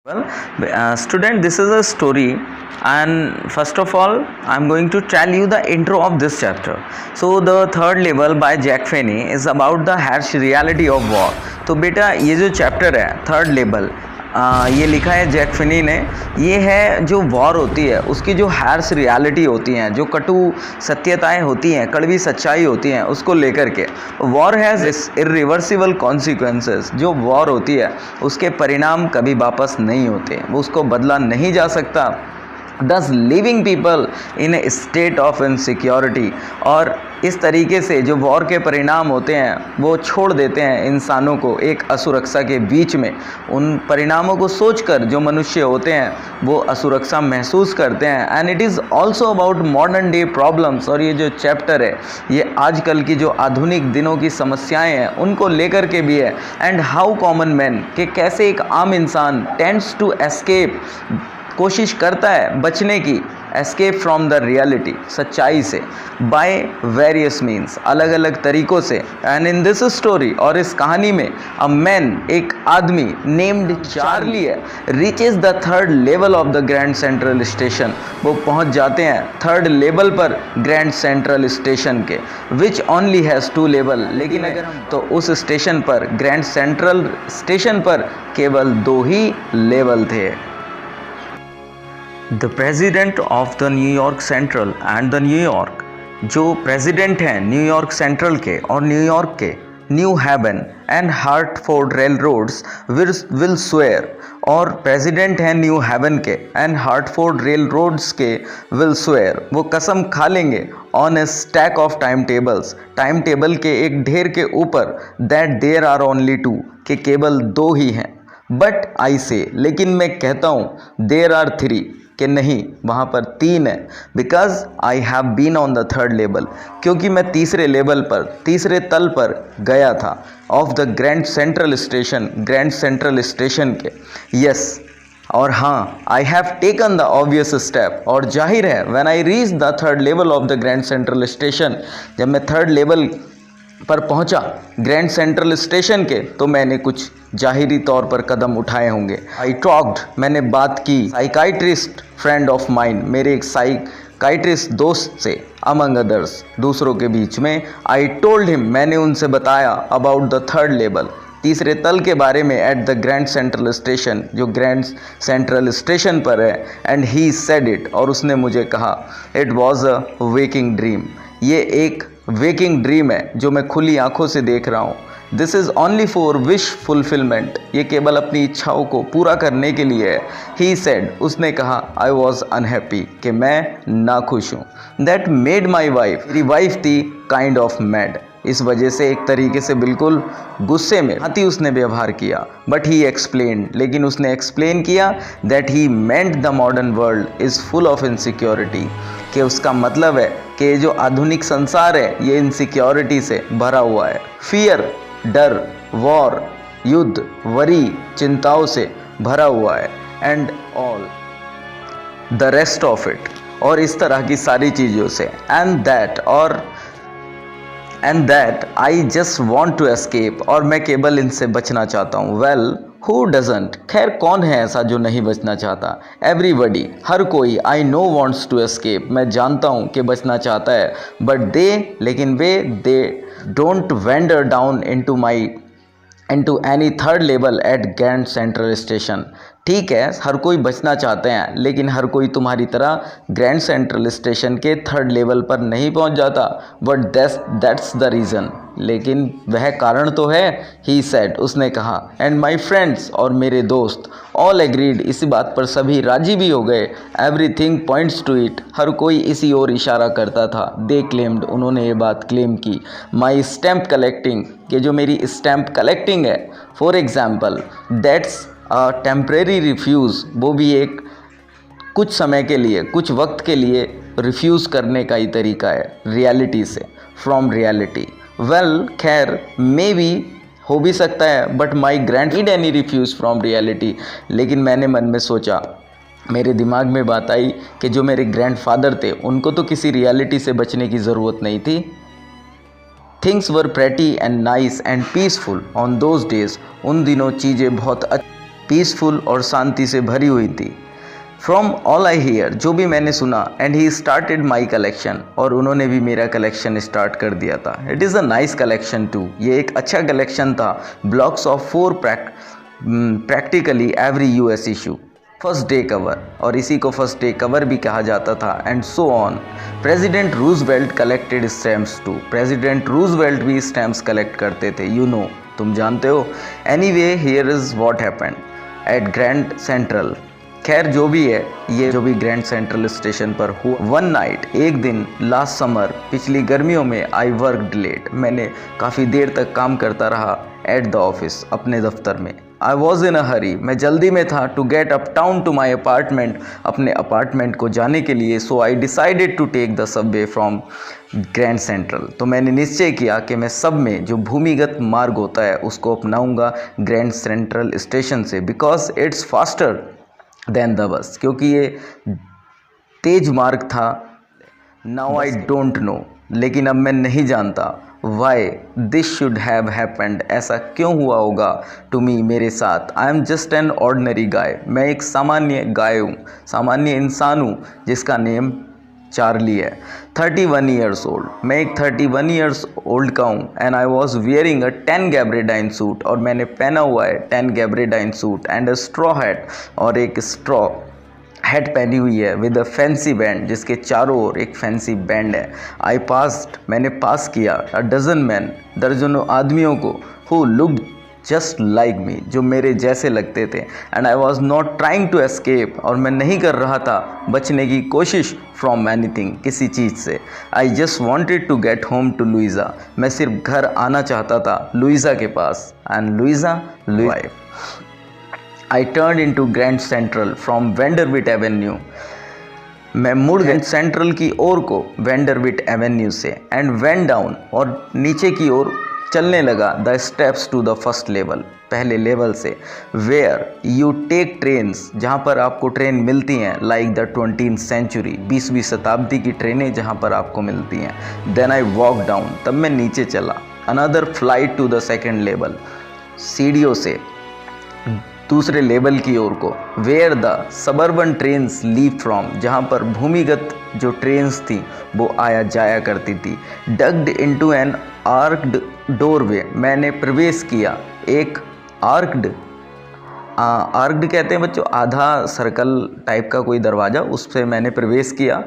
Student, this is a story, and first of all, I'm going to tell you the intro of this chapter. So, the third level by Jack Finney is about the harsh reality of war. तो बेटा ये जो chapter है third level, ये लिखा है Jack Finney ने। ये है जो वॉर होती है उसकी जो हार्श रियलिटी होती हैं, जो कटु सत्यताएं होती हैं, कड़वी सच्चाई होती हैं, उसको लेकर के वॉर हैज़ इरिवर्सिबल कॉन्सिक्वेंसेस। जो वॉर होती है उसके परिणाम कभी वापस नहीं होते, वो उसको बदला नहीं जा सकता। दस living people in A state of insecurity, और इस तरीके से जो वॉर के परिणाम होते हैं वो छोड़ देते हैं इंसानों को एक असुरक्षा के बीच में। उन परिणामों को सोचकर जो मनुष्य होते हैं वो असुरक्षा महसूस करते हैं। And it is also about modern day problems, और ये जो चैप्टर है ये आजकल की जो आधुनिक दिनों की समस्याएं हैं उनको लेकर के भी है। एंड हाउ कॉमन मैन, कि कैसे एक आम इंसान टेंड्स टू एस्केप, कोशिश करता है बचने की, एस्केप फ्रॉम द रियलिटी, सच्चाई से, बाय वेरियस मीन्स, अलग अलग तरीक़ों से। एंड इन दिस स्टोरी, और इस कहानी में, अ मैन, एक आदमी नेम्ड चार्ली है, reaches the third level of the Grand Central station. वो पहुंच जाते हैं थर्ड लेवल पर ग्रैंड सेंट्रल स्टेशन के, which only has two level. लेकिन अगर हम तो उस स्टेशन पर, ग्रैंड सेंट्रल स्टेशन पर केवल 2 ही लेवल थे। The president of the New York Central and the New York, जो प्रेजिडेंट हैं न्यूयॉर्क सेंट्रल के और न्यूयॉर्क के, New Haven and Hartford railroads will swear, और प्रेजिडेंट हैं न्यू हेवन के एंड हार्टफोर्ड रेल रोड्स के विल स्वेयर, वो कसम खा लेंगे on a stack of timetables, timetable के एक ढेर के ऊपर, दैट देयर आर ओनली 2, कि केवल 2 ही हैं। बट आई से, लेकिन मैं कहता हूँ, देयर आर 3, कि नहीं वहाँ पर 3 है। Because I have been on the third level, क्योंकि मैं तीसरे लेवल पर, तीसरे तल पर गया था, of the Grand Central station, grand Central station के। यस, और हाँ, I have taken the obvious step, और जाहिर है, when I reach the third level of the Grand Central station, जब मैं थर्ड लेवल पर पहुंचा ग्रैंड सेंट्रल स्टेशन के, तो मैंने कुछ जाहिरी तौर पर कदम उठाए होंगे। आई टॉक्ड, मैंने बात की, साइकाइट्रिस्ट फ्रेंड ऑफ माइंड, मेरे एक साइकाइट्रिस्ट दोस्त से, अमंग अदर्स, दूसरों के बीच में। आई टोल्ड हिम, मैंने उनसे बताया, अबाउट द थर्ड लेवल, तीसरे तल के बारे में, at the Grand Central station, जो ग्रैंड सेंट्रल स्टेशन पर है। एंड ही सेड इट, और उसने मुझे कहा, it was a waking dream, ये एक वेकिंग ड्रीम है जो मैं खुली आंखों से देख रहा हूँ। This is only for wish fulfilment, ये केवल अपनी इच्छाओं को पूरा करने के लिए है। ही सेड, उसने कहा, आई वॉज अनहैप्पी, कि मैं नाखुश हूँ। दैट मेड माई वाइफ, मेरी वाइफ थी काइंड ऑफ मैड, इस वजह से एक तरीके से बिल्कुल गुस्से में हाथी उसने व्यवहार किया। बट ही एक्सप्लेन, लेकिन उसने एक्सप्लेन किया, that he meant the modern world is full of insecurity, कि उसका मतलब है कि जो आधुनिक संसार है ये इनसिक्योरिटी से भरा हुआ है। फियर, डर, वॉर, युद्ध, वरी, चिंताओं से भरा हुआ है। And all the rest of it, और इस तरह की सारी चीज़ों से। And that I just want to escape, और मैं केवल इनसे बचना चाहता हूँ। वेल, हु डजंट, खैर कौन है ऐसा जो नहीं बचना चाहता। एवरीबडी, हर कोई, I know wants to escape, मैं जानता हूँ कि बचना चाहता है। बट दे, लेकिन वे, they don't wander down into any third level at Grand Central station. ठीक है, हर कोई बचना चाहते हैं, लेकिन हर कोई तुम्हारी तरह ग्रैंड सेंट्रल स्टेशन के थर्ड लेवल पर नहीं पहुंच जाता। बट दैट्स द रीज़न, लेकिन वह कारण तो है। ही सेड, उसने कहा। एंड माई फ्रेंड्स, और मेरे दोस्त, ऑल एग्रीड, इसी बात पर सभी राजी भी हो गए। एवरीथिंग पॉइंट्स टू इट, हर कोई इसी ओर इशारा करता था। दे क्लेम्ड, उन्होंने ये बात क्लेम की। माई स्टैम्प कलेक्टिंग, कि जो मेरी स्टैम्प कलेक्टिंग है, for example, that's a temporary refuse, वो भी एक कुछ समय के लिए, कुछ वक्त के लिए रिफ्यूज़ करने का ही तरीका है रियलिटी से, फ्रॉम रियलिटी। वेल, खैर, मे बी, हो भी सकता है, but my grand need any refuse from reality. लेकिन मैंने मन में सोचा, मेरे दिमाग में बात आई कि जो मेरे ग्रैंडफादर थे उनको तो किसी रियलिटी से बचने की ज़रूरत नहीं थी। Things were pretty and nice and peaceful on those days, उन दिनों चीज़ें बहुत पीसफुल और शांति से भरी हुई थी। फ्रॉम ऑल आई हियर, जो भी मैंने सुना, and he started my collection, और उन्होंने भी मेरा कलेक्शन स्टार्ट कर दिया था। It is a nice collection too, ये एक अच्छा कलेक्शन था। Blocks of 4 practically every US issue, first day cover, और इसी को फर्स्ट डे कवर भी कहा जाता था, and so on. President Roosevelt collected stamps too, President Roosevelt भी स्टैम्प्स कलेक्ट करते थे, यू नो, तुम जानते हो। Anyway, here is what happened at Grand Central. खैर जो भी है, ये जो भी ग्रैंड सेंट्रल स्टेशन पर हुआ, वन नाइट, एक दिन, लास्ट समर, पिछली गर्मियों में, आई वर्कड लेट, मैंने काफ़ी देर तक काम करता रहा एट द ऑफिस, अपने दफ्तर में। आई वॉज इन अ हरी, मैं जल्दी में था, to get uptown to my apartment, अपने अपार्टमेंट को जाने के लिए। So I decided to take the subway from Grand Central, तो मैंने निश्चय किया कि मैं सब में जो भूमिगत मार्ग होता है उसको अपनाऊंगा ग्रैंड सेंट्रल स्टेशन से, because it's faster than the bus, क्योंकि ये तेज मार्ग था। नाउ आई डोंट नो, लेकिन अब मैं नहीं जानता why this should have happened, ऐसा क्यों हुआ होगा टू मी, मेरे साथ। I am just an ordinary guy, मैं एक सामान्य गाय हूँ, सामान्य इंसान हूँ जिसका नेम चार्ली है। 31 ईयर्स ओल्ड, मैं एक 31 ईयर्स ओल्ड का हूँ। And I was wearing a 10 gabardine suit, और मैंने पहना हुआ है 10 gabardine suit, and a straw hat, और एक स्ट्रॉ हैट पहनी हुई है, विद अ फैंसी बैंड, जिसके चारों ओर एक फैंसी बैंड है। आई पास्ड, मैंने पास किया, अ डजन मैन, दर्जनों आदमियों को, who looked just like me, जो मेरे जैसे लगते थे। And I was not trying to escape, और मैं नहीं कर रहा था बचने की कोशिश फ्रॉम एनीथिंग, किसी चीज़ से। I just wanted to get home to Luisa, मैं सिर्फ घर आना चाहता था लुइजा के पास। And Luisa wife. I turn in to Grand Central from Vanderbilt Avenue, मैं मुड़ गया सेंट्रल की ओर को वेंडरविट एवेन्यू से, एंड वेंट डाउन, और नीचे की ओर चलने लगा, the steps to the first level, पहले लेवल से, वेयर यू टेक ट्रेन्स, जहाँ पर आपको ट्रेन मिलती हैं, लाइक द 20th सेंचुरी, 20वीं शताब्दी की ट्रेनें जहाँ पर आपको मिलती हैं। देन आई वॉक डाउन, तब मैं नीचे चला, another flight to the second level, सीढ़ियों से दूसरे लेवल की ओर को, where the suburban trains leave from, जहाँ पर भूमिगत जो ट्रेन्स थी वो आया जाया करती थी। डग्ड इनटू एन आर्क्ड डोरवे, मैंने प्रवेश किया एक आर्क्ड, आर्क्ड कहते हैं बच्चों आधा सर्कल टाइप का कोई दरवाज़ा, उससे मैंने प्रवेश किया।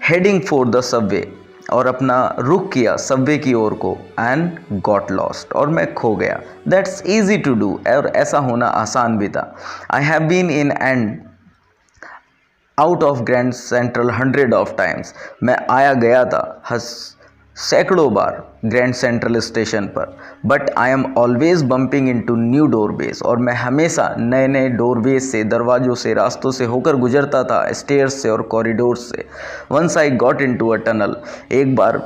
हेडिंग फॉर द सबवे, और अपना रुख किया सबवे की ओर को, एंड गॉट लॉस्ट, और मैं खो गया। दैट्स ईजी टू डू, और ऐसा होना आसान भी था। I have been in and out of Grand Central 100 of times, मैं आया गया था सैकड़ों बार ग्रैंड सेंट्रल स्टेशन पर। But I am always bumping into new doorways, और मैं हमेशा नए नए डोरवेज से, दरवाज़ों से, रास्तों से होकर गुजरता था, स्टेयर्स से और कॉरिडोर्स से। Once I got into a tunnel, एक बार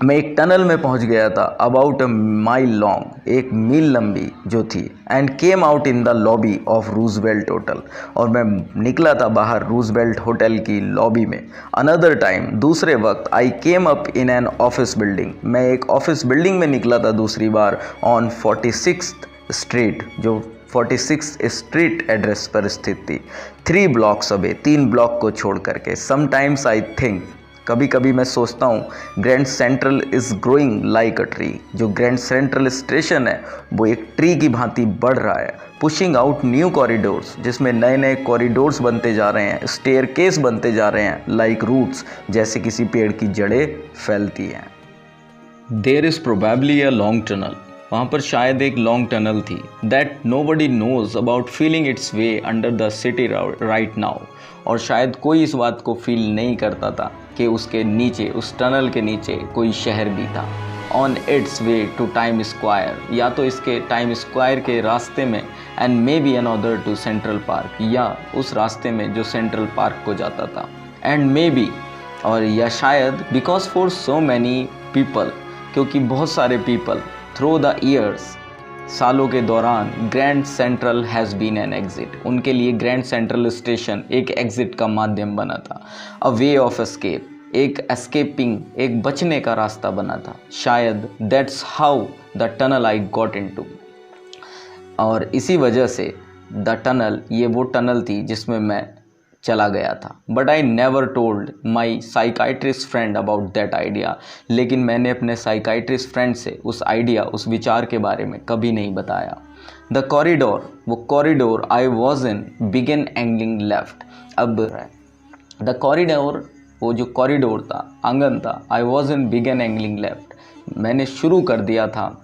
मैं एक टनल में पहुंच गया था, अबाउट अ माइल लॉन्ग, एक मील लंबी जो थी, and came out in the lobby of Roosevelt hotel, और मैं निकला था बाहर रूजवेल्ट होटल की लॉबी में। अनदर टाइम, दूसरे वक्त, I came up in an office building, मैं एक ऑफिस बिल्डिंग में निकला था दूसरी बार, ऑन 46th स्ट्रीट, जो 46th स्ट्रीट एड्रेस पर स्थित थी, 3 ब्लॉक्स अवे, 3 ब्लॉक को छोड़ करके। समटाइम्स आई थिंक, कभी कभी मैं सोचता हूँ, grand central is growing like a tree, जो ग्रैंड सेंट्रल स्टेशन है वो एक ट्री की भांति बढ़ रहा है, पुशिंग आउट न्यू कॉरिडोर्स, जिसमें नए नए कॉरिडोर्स बनते जा रहे हैं, स्टेयरकेस बनते जा रहे हैं, लाइक रूट्स, जैसे किसी पेड़ की जड़ें फैलती हैं। There is probably a long tunnel, वहाँ पर शायद एक लॉन्ग टनल थी, that nobody knows about feeling its way under the city right now, और शायद कोई इस बात को फील नहीं करता था कि उसके नीचे, उस टनल के नीचे कोई शहर भी था। On its way to Time Square, या तो इसके टाइम स्क्वायर के रास्ते में, and maybe another to Central Park, या उस रास्ते में जो सेंट्रल पार्क को जाता था, एंड मे बी, और या शायद, because for so many people, क्योंकि बहुत सारे पीपल, थ्रू द ईयर्स, सालों के दौरान, Grand Central has been an exit, उनके लिए ग्रैंड सेंट्रल स्टेशन एक एग्जिट का माध्यम बना था, अ वे ऑफ एस्केप, एक एस्केपिंग, एक बचने का रास्ता बना था। शायद that's how the tunnel I got into, और इसी वजह से द टनल, ये वो टनल थी जिसमें मैं चला गया था। But I never told my psychiatrist friend about that idea, लेकिन मैंने अपने साइकाइट्रिस्ट फ्रेंड से उस आइडिया, उस विचार के बारे में कभी नहीं बताया। द कॉरिडोर, वो corridor I was in began angling left. अब द कॉरिडोर, वो जो कॉरिडोर था, आंगन था, I was in began angling left, मैंने शुरू कर दिया था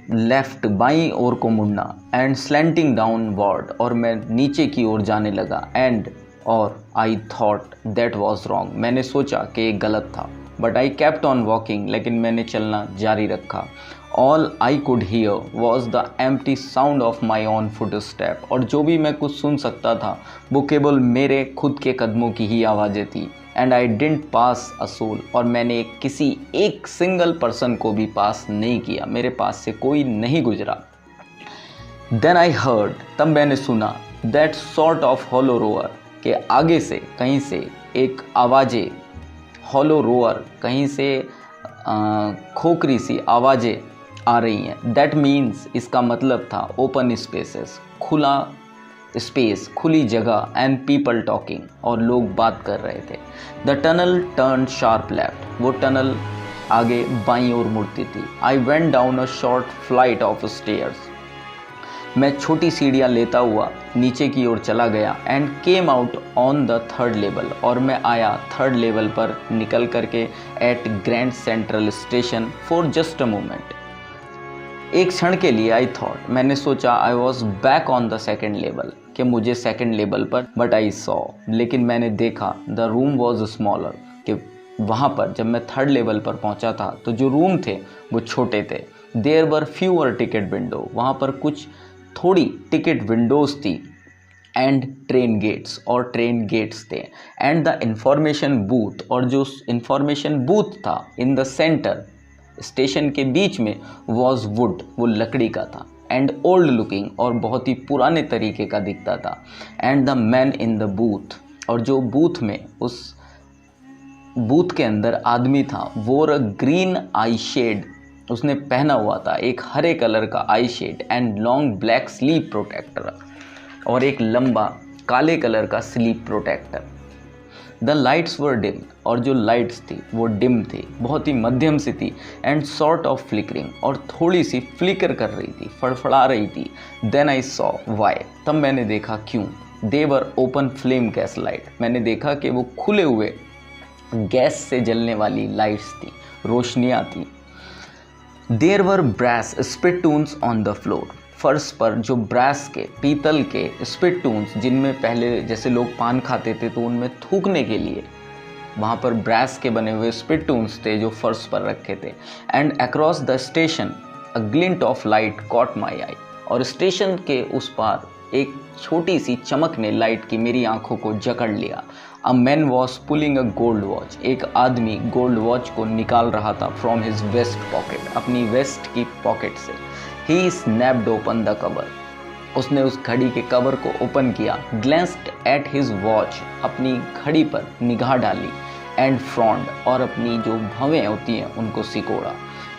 लेफ्ट, बाईं ओर को मुड़ना, एंड स्लैंटिंग डाउनवर्ड, और मैं नीचे की ओर जाने लगा, एंड और I thought that was wrong, मैंने सोचा कि ये गलत था। But I kept on walking, लेकिन मैंने चलना जारी रखा। All I could hear was the empty sound of my own foot step, और जो भी मैं कुछ सुन सकता था वो केवल मेरे खुद के कदमों की ही आवाज़ें थी। And I didn't pass a soul, और मैंने किसी एक सिंगल पर्सन को भी पास नहीं किया, मेरे पास से कोई नहीं गुजरा। देन आई हर्ड, तब मैंने सुना, that sort of hollow row or, के आगे से कहीं से एक आवाज़ें, हॉलो रोअर, कहीं से खोखरी सी आवाज़ें आ रही हैं। दैट मीन्स, इसका मतलब था ओपन स्पेसेस, खुला स्पेस, खुली जगह, एंड पीपल टॉकिंग, और लोग बात कर रहे थे। The tunnel turn sharp left, वो टनल आगे बाईं ओर मुड़ती थी। I went down a short flight of stairs, मैं छोटी सीढ़ियाँ लेता हुआ नीचे की ओर चला गया। And came out on the third level, और मैं आया थर्ड लेवल पर निकल करके at Grand Central station for just a moment. एक क्षण के लिए आई थॉट, मैंने सोचा, I was back on the second level, कि मुझे सेकेंड लेवल पर, बट आई सॉ, लेकिन मैंने देखा, द रूम वॉज स्मॉलर, कि वहाँ पर जब मैं थर्ड लेवल पर पहुँचा था तो जो रूम थे वो छोटे थे। There were fewer ticket window, वहाँ पर कुछ थोड़ी टिकट विंडोज़ थी, एंड ट्रेन गेट्स, और ट्रेन गेट्स थे, एंड द इंफॉर्मेशन बूथ, और जो इंफॉर्मेशन बूथ था इन द सेंटर, स्टेशन के बीच में, वॉज वुड, वो लकड़ी का था, एंड ओल्ड लुकिंग, और बहुत ही पुराने तरीके का दिखता था। And the man in the booth, और जो बूथ में, उस बूथ के अंदर आदमी था, वोर अ ग्रीन आई शेड, उसने पहना हुआ था एक हरे कलर का eye shade, and long black sleeve protector, और एक लंबा काले कलर का sleeve protector. The lights were dim, और जो लाइट्स थी वो डिम थी, बहुत ही मध्यम सी थी, एंड सॉर्ट ऑफ फ्लिकरिंग, और थोड़ी सी फ्लिकर कर रही थी, फड़फड़ा रही थी। देन आई सॉ वाई, तब मैंने देखा क्यों। They were open flame gas light, मैंने देखा कि वो खुले हुए गैस से जलने वाली लाइट्स थी, रोशनियाँ थी। There were brass spittoons on the floor, फर्श पर जो ब्रास के, पीतल के स्पिटून्स, जिनमें पहले जैसे लोग पान खाते थे तो उनमें थूकने के लिए वहाँ पर ब्रास के बने हुए स्पिटून्स थे जो फर्श पर रखे थे। And across the station a glint of light caught my eye, और स्टेशन के उस पार एक छोटी सी चमक ने लाइट की मेरी आंखों को जकड़ लिया। A man was pulling a gold watch, एक आदमी गोल्ड वॉच को निकाल रहा था फ्रॉम हिज वेस्ट पॉकेट, अपनी वेस्ट की पॉकेट से। ही स्नैप्ड ओपन द कवर, उसने उस घड़ी के कवर को ओपन किया। ग्लेंस्ड एट हिज वॉच, अपनी घड़ी पर निगाह डाली। एंड फ्रॉन्ड, और अपनी जो भवें होती हैं उनको सिकोड़ा।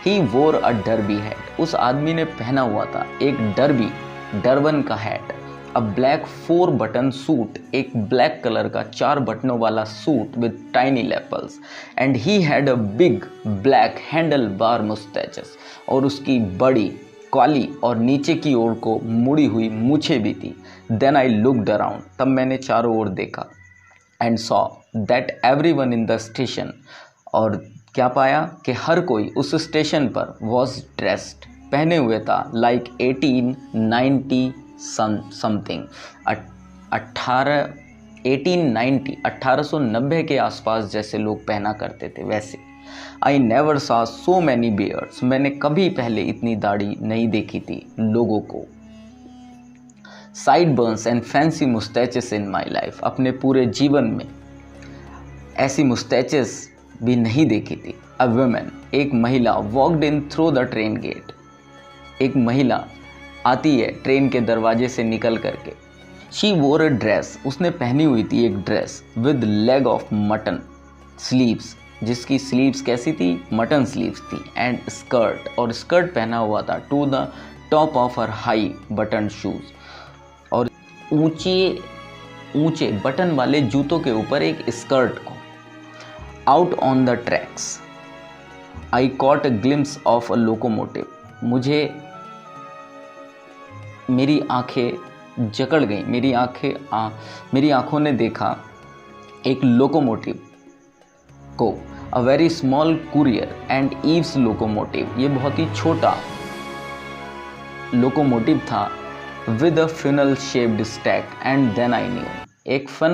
ही वोर अ डर्बी हैट, उस आदमी ने पहना हुआ था एक डर्बी, डरबन का hat. A black 4 button suit, एक ब्लैक कलर का 4 बटनों वाला suit with tiny lapels. And he had a big black handlebar mustaches, और उसकी बड़ी काली और नीचे की ओर को मुड़ी हुई मूछें भी थी। देन आई लुक्ड अराउंड, तब मैंने चारों ओर देखा। And saw that everyone in the station, और क्या पाया कि हर कोई उस स्टेशन पर वॉज ड्रेस्ड, पहने हुए था, लाइक 1890 समथिंग, 1890 के आसपास जैसे लोग पहना करते थे वैसे। I never saw so many beards, मैंने कभी पहले इतनी दाढ़ी नहीं देखी थी लोगों को। Side Burns and fancy moustaches in my life, अपने पूरे जीवन में ऐसी मुस्टैचेस भी नहीं देखी थी। अ वुमेन, एक महिला, walked in through the train gate, एक महिला आती है ट्रेन के दरवाजे से निकल करके। शी वोर अ ड्रेस, उसने पहनी हुई थी एक dress with leg of mutton sleeves, जिसकी स्लीव्स कैसी थी, मटन स्लीव्स थी। एंड स्कर्ट, और स्कर्ट पहना हुआ था to the top of her high button shoes, और ऊंचे बटन वाले जूतों के ऊपर एक स्कर्ट को। Out on the tracks I caught a glimpse of a locomotive, मेरी आंखें जकड़ गई, मेरी आंखों ने देखा एक लोकोमोटिव को। A very small Currier and Ives locomotive, ये बहुत ही छोटा लोकोमोटिव था। With a funnel shaped stack and then I knew, एक फनल